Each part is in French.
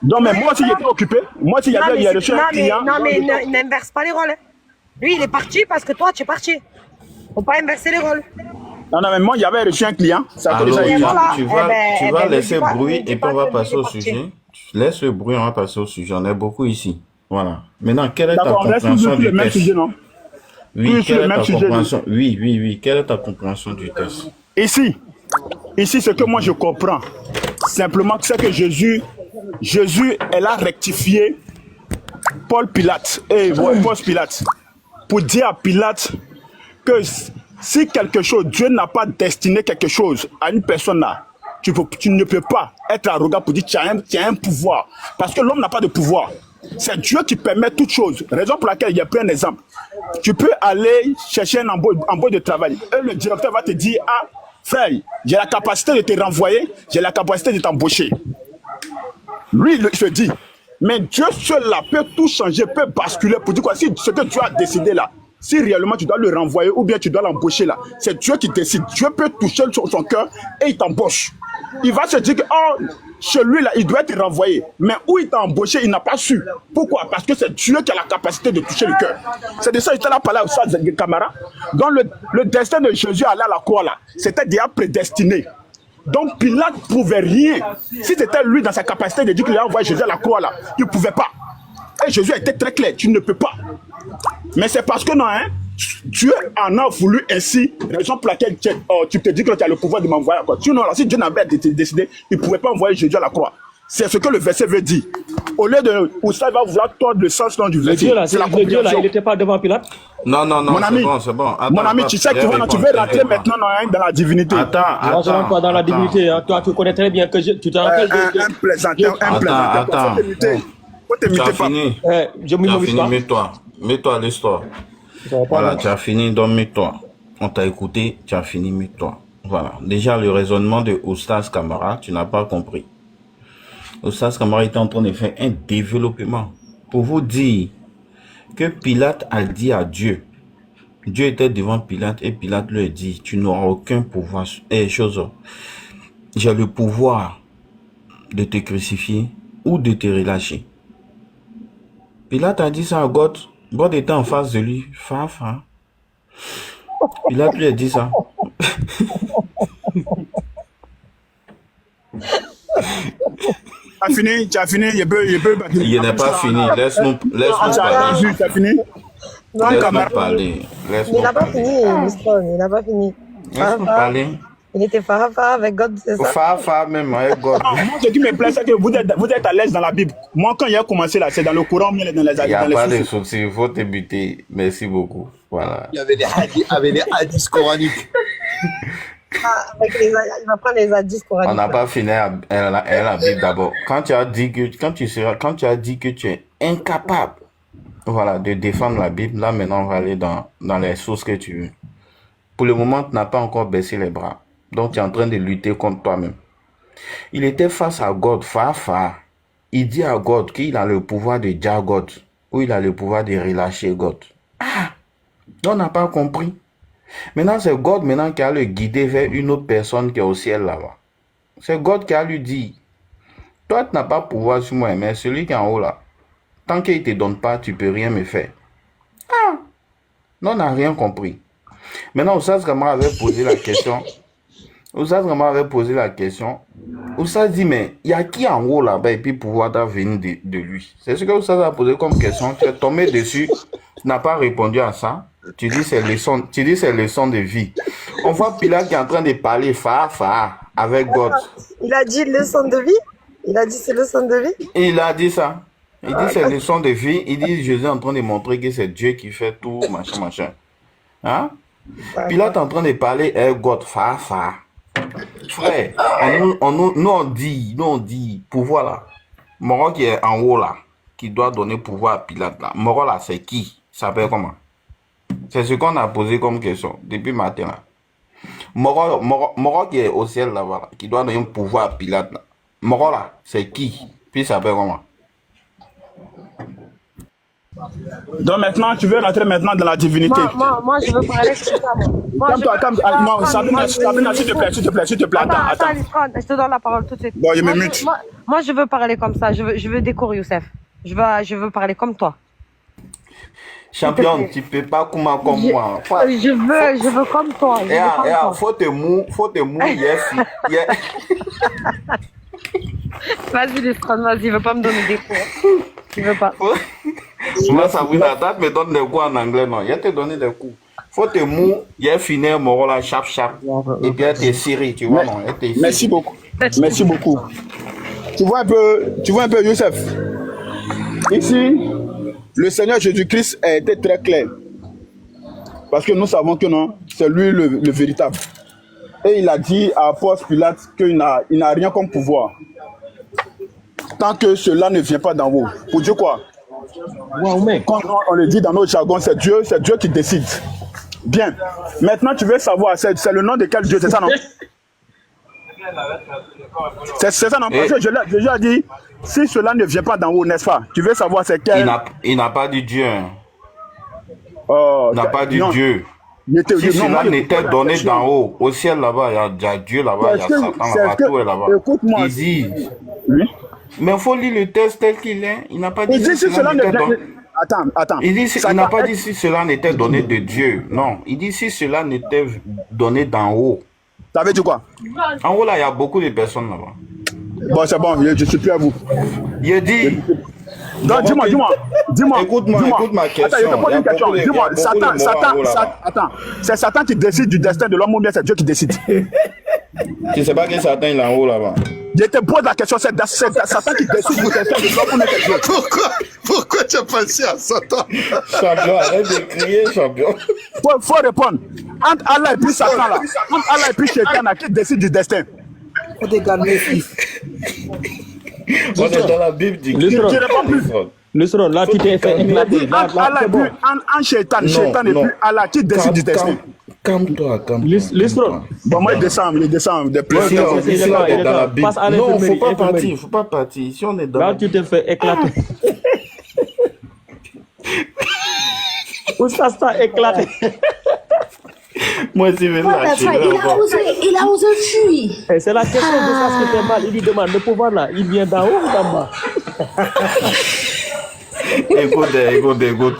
Donc, mais moi aussi, j'étais occupé. Moi aussi, il y a reçu un client. Non, mais n'inverse pas les rôles. Lui, il est parti parce que toi, tu es parti. Faut pas inverser les rôles. Non, mais moi, j'avais reçu un client. Alors, tu vas laisser pas, le bruit et puis on va passer au parti. sujet. Laisse le bruit, on va passer au sujet. On est beaucoup ici. Voilà. Maintenant, quelle est ta D'accord, on reste compréhension sur le du même test? sujet, non? Oui, quelle est ta sujet, compréhension? Oui. Quelle est ta compréhension du test? Ici, ce que moi je comprends, simplement, c'est que Jésus, elle a rectifié Paul Pilate, Ponce Pilate, pour dire à Pilate que si quelque chose, Dieu n'a pas destiné quelque chose à une personne là, tu ne peux pas être arrogant pour dire que tu as un pouvoir. Parce que l'homme n'a pas de pouvoir. C'est Dieu qui permet toutes choses. Raison pour laquelle, il y a pris un exemple. Tu peux aller chercher un embauche de travail. Et le directeur va te dire, ah, frère, j'ai la capacité de te renvoyer, j'ai la capacité de t'embaucher. Lui, il se dit, mais Dieu seul là peut tout changer, peut basculer pour dire quoi, si ce que Dieu a décidé là, si réellement tu dois le renvoyer ou bien tu dois l'embaucher là, c'est Dieu qui décide. Dieu peut toucher son cœur et il t'embauche. Il va se dire que oh, celui-là, il doit être renvoyé. Mais où il t'a embauché, il n'a pas su. Pourquoi? Parce que c'est Dieu qui a la capacité de toucher le cœur. C'est de ça que j'étais là parlé à ça, camarade. Donc le destin de Jésus à aller à la croix là, c'était déjà prédestiné. Donc Pilate ne pouvait rien. Si c'était lui dans sa capacité de dire qu'il a envoyé Jésus à la croix là, il ne pouvait pas. Et Jésus était très clair, tu ne peux pas. Mais c'est parce que non, hein, Dieu en a voulu ainsi, raison pour laquelle tu te dis que tu as le pouvoir de m'envoyer à la croix. Sinon, si Dieu n'avait décidé, il ne pouvait pas envoyer Jésus à la croix. C'est ce que le verset veut dire. Au lieu de où ça va vouloir tordre le sens du verset. Le Dieu là, il n'était pas devant Pilate. Non, mon ami, c'est bon. Attends, mon ami, tu sais que tu veux rentrer maintenant dans la divinité. Moi, je ne rentre pas dans la divinité. Hein. Toi, tu connais très bien que tu te rappelles de... Un plaisanteur. Attends. Faut te Tu as muter fini. Je me fini, mets-toi. Mets-toi à l'histoire. Voilà, tu as fini, donc mets-toi. On t'a écouté, tu as fini, mets-toi. Voilà. Déjà, le raisonnement de Oustaz Camara, tu n'as pas compris. Oustaz Camara était en train de faire un développement pour vous dire que Pilate a dit à Dieu. Dieu était devant Pilate et Pilate lui a dit, tu n'auras aucun pouvoir. J'ai le pouvoir de te crucifier ou de te relâcher. Pilate a dit ça à God. God était en face de lui. Fa. Pilate lui a dit ça. Tu as fini, Il n'est pas fini. Laisse-nous parler. Tu as fini? Laisse-nous parler. Il n'a pas fini, l'histoire. Il n'a pas fini. Laisse-nous parler. Il était Fafa avec God, c'est ça? Fa même avec God. Moi, ce qui me plaît, c'est que vous êtes à l'aise dans la Bible. Moi, quand il a commencé là, c'est dans le Coran, il y a dans les Il n'y a pas de souci, il faut t'éviter. Merci beaucoup. Voilà. Il y avait des hadiths coraniques. Il va prendre les hadiths coraniques. On n'a pas fini la Bible d'abord. Quand tu as dit que tu es incapable, voilà, de défendre la Bible, là maintenant on va aller dans les sources que tu veux. Pour le moment, tu n'as pas encore baissé les bras. Donc tu es en train de lutter contre toi-même. Il était face à God, Fa. Il dit à God qu'il a le pouvoir de dire God, ou il a le pouvoir de relâcher God. Ah, on n'a pas compris. Maintenant, c'est God maintenant qui a le guidé vers une autre personne qui est au ciel là-bas. C'est God qui a lui dit, toi tu n'as pas pouvoir sur moi, mais celui qui est en haut là, tant qu'il ne te donne pas, tu ne peux rien me faire. Ah, non, on n'a rien compris. Maintenant, Oustaz Camara avait posé la question. Oustaz dit, mais il y a qui en haut là-bas et puis pouvoir venir de lui? C'est ce que Oustaz a posé comme question. Tu es tombé dessus, tu n'as pas répondu à ça. Tu dis c'est leçon de vie. On voit Pilate qui est en train de parler fa avec God. Il a dit leçon de vie? Il a dit c'est leçon de vie? Il a dit ça. Il dit c'est leçon de vie. Il dit Jésus est en train de montrer que c'est Dieu qui fait tout, machin. Hein? Pilate est en train de parler avec God fa. Frère, nous on dit pouvoir là. Moro qui est en haut là, qui doit donner pouvoir à Pilate là. Moro là, c'est qui? Ça s'appelle comment? C'est ce qu'on a posé comme question depuis matin là. Moro qui est au ciel là-bas, qui doit donner un pouvoir à Pilate là. Moro là, c'est qui? Puis ça s'appelle comment? Donc maintenant, tu veux rentrer maintenant dans la divinité. Moi, je veux parler comme ça, moi. Calme-toi, calme-toi. Non, Sabrina, s'il te plaît, attends. Liscron, je te donne la parole tout de suite. Bon, je me mute. Moi, je veux parler comme ça. Je veux des cours, Youssef. Je veux parler comme toi. Champion, tu peux pas comme moi. Je veux comme toi. Faut te mou, yes. Vas-y, Liscron, vas-y, il veut pas me donner des cours. Il veut pas. Moi, Sabrina, toi, me donne des cours en anglais, non. Il te donner des cours. Faut te mou, il finir mon rôle sharp. Et puis, t'es serré, tu vois, non. Merci beaucoup. Merci beaucoup. Tu vois un peu, Youssef. Ici, le Seigneur Jésus-Christ a été très clair. Parce que nous savons que non, c'est lui le véritable. Et il a dit à Ponce Pilate qu'il n'a rien comme pouvoir. Tant que cela ne vient pas d'en haut. Pour dire quoi? Quand on le dit dans notre jargon, c'est Dieu qui décide. Bien. Maintenant, tu veux savoir, c'est le nom de quel Dieu, c'est ça, non? C'est ça, non? Parce que je l'ai déjà dit, si cela ne vient pas d'en haut, n'est-ce pas? Tu veux savoir c'est quel? Il n'a pas dit Dieu. Oh, il n'a pas dit non. Dieu. Si cela n'était donné d'en haut, au ciel là-bas, il y a Dieu là-bas, il y a Satan là-bas, tout est là-bas. Écoute-moi. Il dit. Oui. Mais il faut lire le texte tel qu'il est. Il n'a pas dit si cela n'était donné. Attends. Il n'a pas dit si cela n'était donné de Dieu. Non. Il dit si cela n'était donné d'en haut. Ça veut dire quoi? En haut, là, il y a beaucoup de personnes là-bas. Bon, c'est bon, je suis plus à vous. Il dit. Donc, dis-moi. Écoute-moi ma question. Attends, je te pose une question. Dis-moi, attends. C'est Satan qui décide du destin de l'homme ou bien c'est Dieu qui décide? Tu sais pas que Satan il est en haut là-bas. Je te pose la question, c'est Satan qui décide du destin de l'homme ou bien c'est Dieu? Pourquoi tu as pensé à Satan? Champion, arrête de crier, champion. Faut répondre. Entre Allah et puis Satan là. Entre Allah et puis Shaitan là, qui décide du destin? On est dans la Bible du Liscron, là, tu t'es fait éclater. Entre Allah et puis Shaitan et puis Allah, qui décide du destin? Calme-toi. Liscron. Bon, moi, il descend de plus. Non, faut pas partir. Si on est dans là, tu t'es fait éclater. Où ça t'a éclaté? Moi, si je il a osé fuir. C'est la question de ça qui fait mal. Il lui demande le pouvoir là. Il vient d'en haut ou d'en bas? Écoute.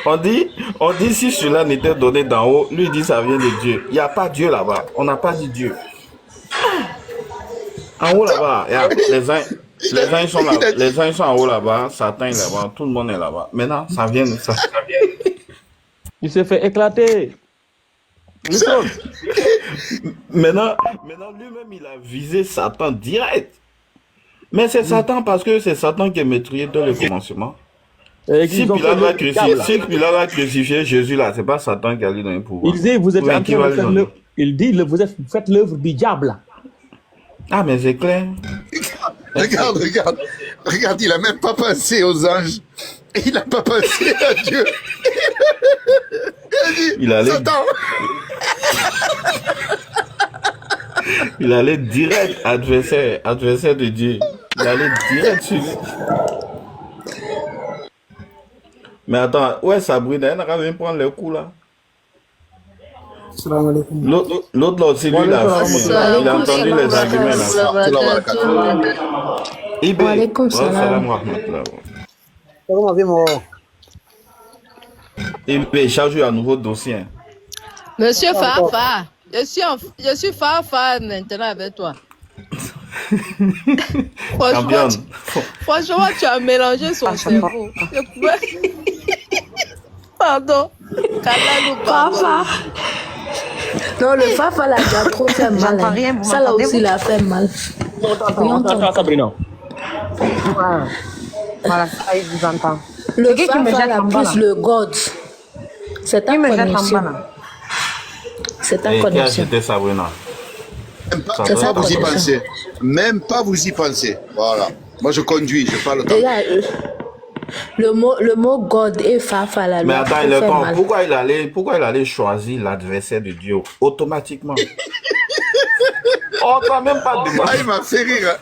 On dit si cela n'était donné d'en haut, lui dit ça vient de Dieu. Il n'y a pas Dieu là-bas. On n'a pas dit Dieu. En haut là-bas, les uns ils sont là, les uns ils sont en haut là-bas, Satan est là-bas, tout le monde est là-bas. Maintenant, ça vient de ça. Il s'est fait éclater. Maintenant, lui-même, il a visé Satan direct. Mais c'est Satan parce que c'est Satan qui est maîtrisé dans le commencement. Si Pilate va crucifier Jésus là, c'est pas Satan qui a lui donné le pouvoir. Il dit, vous êtes en train de faire l'œuvre. Il dit, vous faites l'œuvre du diable. Ah, mais c'est clair. Regarde, il a même pas pensé aux anges. Il n'a pas pensé à Dieu. Il allait... Satan. Il allait direct adversaire de Dieu. Il allait direct sur lui. Mais attends, ouais, Sabrina, elle n'a qu'à venir prendre le coup là. L'autre, c'est lui là. Il a entendu les arguments là. Ibé. Ibé, charge un nouveau dossier. Monsieur Fafa, je suis Fafa maintenant avec toi. Franchement, tu as mélangé son cerveau. Pardon. Fafa. Non, le Fafa l'a déjà trop fait mal. Ça là aussi l'a fait mal. Sabrina. Voilà, ça, il vous entend. Le Fafa là plus le God. C'est un connexion. C'est un connexion. C'était Sabrina. Même pas vous y pensez. Voilà. Moi, je conduis, je parle. Le mot God et Fafa là. Mais attends, il est con. Pourquoi il allait choisir l'adversaire de Dieu automatiquement? On t'a même pas demandé. Ah, il m'a fait rire.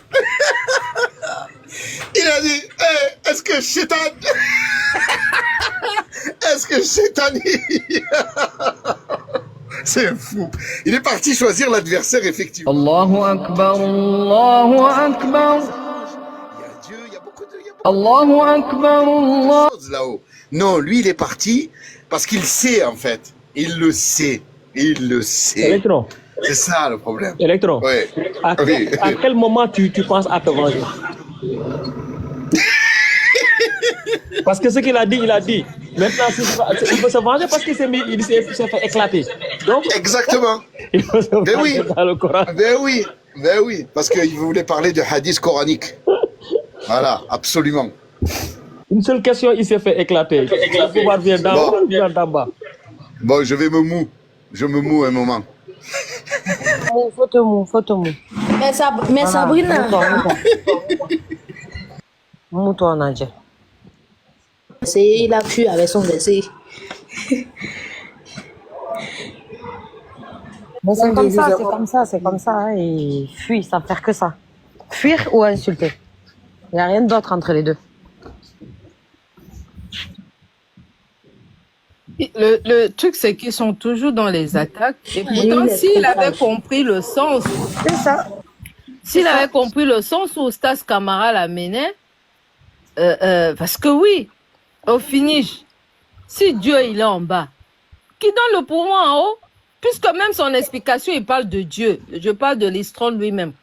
Il a dit, hey, est-ce que Satan... Qu'est-ce que c'est, Tani? C'est fou. Il est parti choisir l'adversaire, effectivement. Allahu Akbar, Allahu Akbar. Il y a Dieu, il y a beaucoup de Allahu Akbar, Allah. choses là-haut. Non, lui, il est parti parce qu'il sait, en fait. Il le sait. Il le sait. Electron, C'est ça, le problème. Electron. Ouais. À, Oui. à quel moment tu penses à te venger? Parce que ce qu'il a dit, il a dit. Maintenant, il peut se venger parce qu'il s'est fait éclater. Donc, Exactement. il faut se Ben oui. venger dans le Coran. Ben oui. Parce qu'il voulait parler de hadith coranique. Voilà, absolument. Une seule question, il s'est fait éclater. Le pouvoir vient d'en haut ou vient d'en bas? Bon, je vais me mou. Je me mou un moment. Photo mou. Mais Sabrina, Mou-toi, Nadia. il a fui avec son verset. Mais c'est comme ça, hein, il fuit sans faire que ça. Fuir ou insulter. Il n'y a rien d'autre entre les deux. Le truc, c'est qu'ils sont toujours dans les attaques. Et pourtant, s'il avait compris le sens, C'est ça. s'il avait compris le sens où Stas Camara l'amenait, parce que oui, au finish, si Dieu il est en bas, qui donne le pouvoir en haut, puisque même son explication, il parle de Dieu. Je parle de l'Istron lui-même.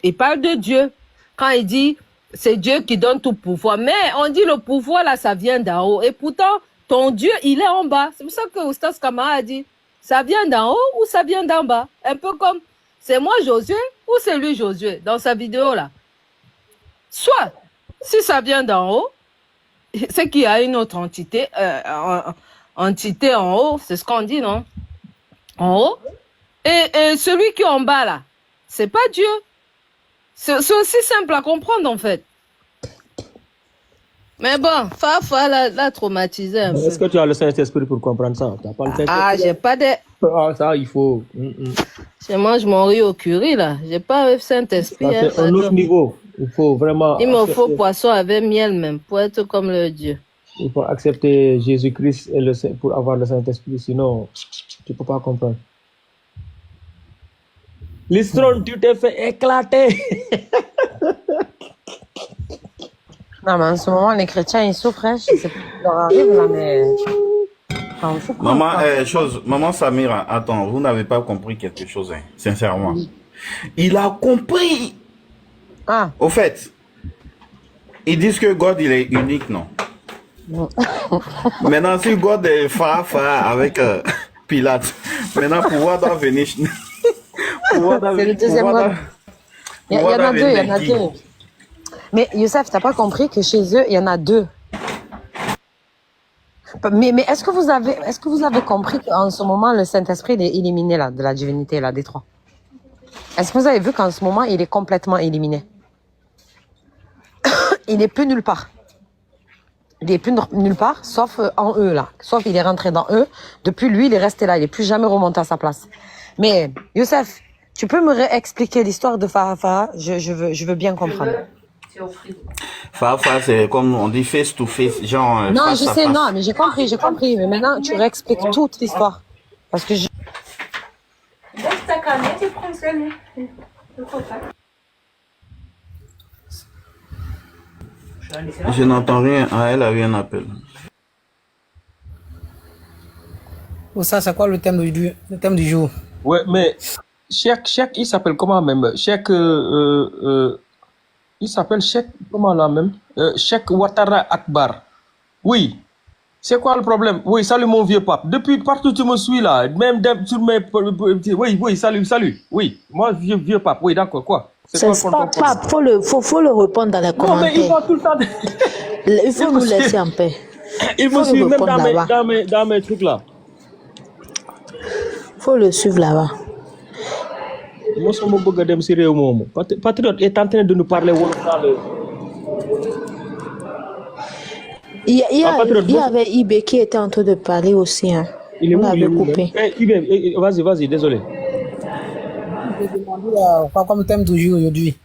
Il parle de Dieu. Quand il dit, c'est Dieu qui donne tout pouvoir. Mais on dit le pouvoir, là, ça vient d'en haut. Et pourtant, ton Dieu, il est en bas. C'est pour ça que Oustas Kamara a dit, ça vient d'en haut ou ça vient d'en bas. Un peu comme, c'est moi Josué ou c'est lui Josué, dans sa vidéo là. Soit, si ça vient d'en haut, c'est qu'il y a une autre entité, entité en haut, c'est ce qu'on dit, non? En haut. Et celui qui est en bas là, c'est pas Dieu. C'est aussi simple à comprendre en fait. Mais bon, Fafa l'a traumatisé un peu. Est-ce que tu as le Saint-Esprit pour comprendre ça? T'as pas le Saint-Esprit? Ah, j'ai pas de... Ah, ça, il faut. Je mange mon riz au curry, là. J'ai pas le Saint-Esprit. Ça, c'est un autre niveau. Il faut vraiment. Il me faut poisson avec miel même, pour être comme le Dieu. Il faut accepter Jésus-Christ pour avoir le Saint-Esprit, sinon, tu peux pas comprendre. Listron, tu t'es fait éclater. Non, mais en ce moment, les chrétiens, ils souffrent. Hein. Je sais pas ce qui leur arrive là, mais. Maman Samira, attends, vous n'avez pas compris quelque chose, hein, sincèrement. Il a compris. Ah. Au fait, ils disent que God, il est unique, non? Maintenant, si God est fa avec Pilate, maintenant, pouvoir doit venir. C'est le deuxième God. Il y en a deux. Mais Youssef, t'as pas compris que chez eux, il y en a deux. Mais est-ce que vous avez compris qu'en ce moment, le Saint-Esprit est éliminé là, de la divinité là, des trois? Est-ce que vous avez vu qu'en ce moment, il est complètement éliminé? Il n'est plus nulle part. Il n'est plus nulle part, sauf en eux là. Sauf il est rentré dans eux. Depuis lui, il est resté là. Il n'est plus jamais remonté à sa place. Mais Youssef, tu peux me réexpliquer l'histoire de Fafa? Je veux bien comprendre. Fafa, c'est comme on dit face to face, genre. Non, face je à sais, face. non, mais j'ai compris. Mais maintenant, tu réexpliques toute l'histoire. Parce que Je n'entends rien. Ah, elle a eu un appel. Oh, ça, c'est quoi le thème du jour? Ouais, mais Cheikh, il s'appelle comment même? Cheikh, il s'appelle Cheikh, comment là même? Cheikh Ouattara Akbar. Oui. C'est quoi le problème? Oui, salut mon vieux pape. Depuis partout tu me suis là, même sur mes... Oui, salut. Oui, moi vieux pape. Oui, d'accord, quoi? C'est pas pape, faut le répondre dans les commentaires. Non, mais il va tout le temps... Il faut nous laisser en paix. Il me suit même dans mes trucs là. Faut le suivre là-bas. Moi, je me bëgg dem ci réew moomu. Patriote est en train de nous parler wolof dans le... Il y avait Ibé qui était en train de parler aussi. Hein. Il est où? Il est coupé. Ibé, vas-y, désolé. Quoi comme thème du jour aujourd'hui?